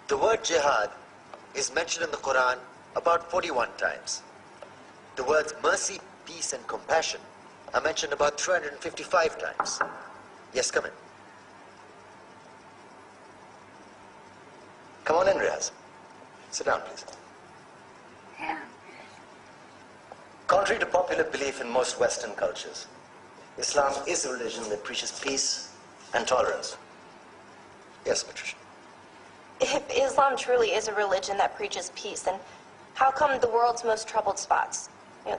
The word jihad is mentioned in the Quran about 41 times. The words mercy, peace, and compassion are mentioned about 355 times. Yes, come in. Come on in, Riaz. Sit down, please. Yeah. Contrary to popular belief in most Western cultures, Islam is a religion that preaches peace and tolerance. Yes, Patricia. If Islam truly is a religion that preaches peace, then how come the world's most troubled spots,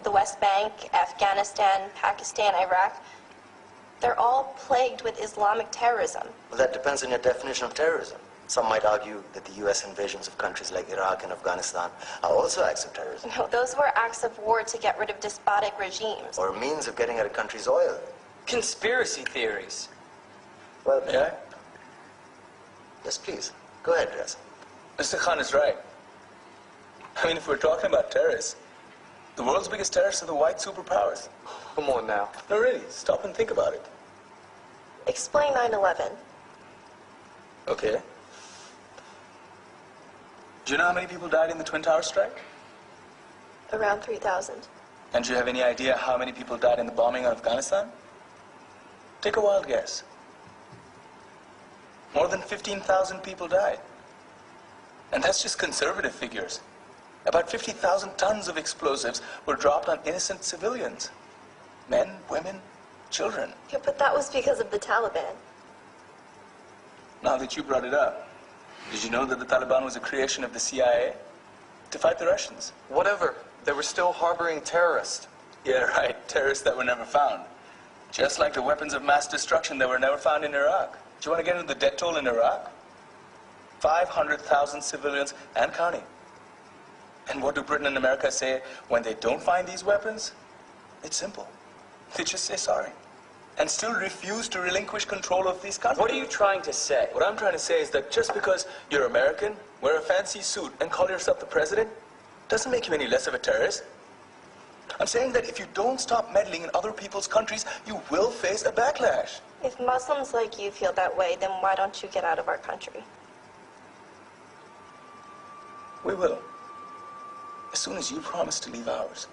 the West Bank, Afghanistan, Pakistan, Iraq, they're all plagued with Islamic terrorism? Well, that depends on your definition of terrorism. Some might argue that the U.S. invasions of countries like Iraq and Afghanistan are also acts of terrorism. No, those were acts of war to get rid of despotic regimes. Or a means of getting at a country's oil. Conspiracy theories. Well, May I? Yes, please. Go ahead, Riaz. Mr. Khan is right. I mean, if we're talking about terrorists, the world's biggest terrorists are the white superpowers. Come on now. No, really, stop and think about it. Explain 9/11. Okay. Do you know how many people died in the Twin Towers strike? Around 3,000. And do you have any idea how many people died in the bombing of Afghanistan? Take a wild guess. More than 15,000 people died. And that's just conservative figures. About 50,000 tons of explosives were dropped on innocent civilians. Men, women, children. Yeah, but that was because of the Taliban. Now that you brought it up, did you know that the Taliban was a creation of the CIA to fight the Russians? Whatever. They were still harboring terrorists. Yeah, right. Terrorists that were never found. Just like the weapons of mass destruction that were never found in Iraq. Do you want to get into the death toll in Iraq? 500,000 civilians and counting. And what do Britain and America say when they don't find these weapons? It's simple. They just say sorry. And still refuse to relinquish control of these countries. What are you trying to say? What I'm trying to say is that just because you're American, wear a fancy suit, and call yourself the president, doesn't make you any less of a terrorist. I'm saying that if you don't stop meddling in other people's countries, you will face a backlash. If Muslims like you feel that way, then why don't you get out of our country? We will. As soon as you promise to leave ours.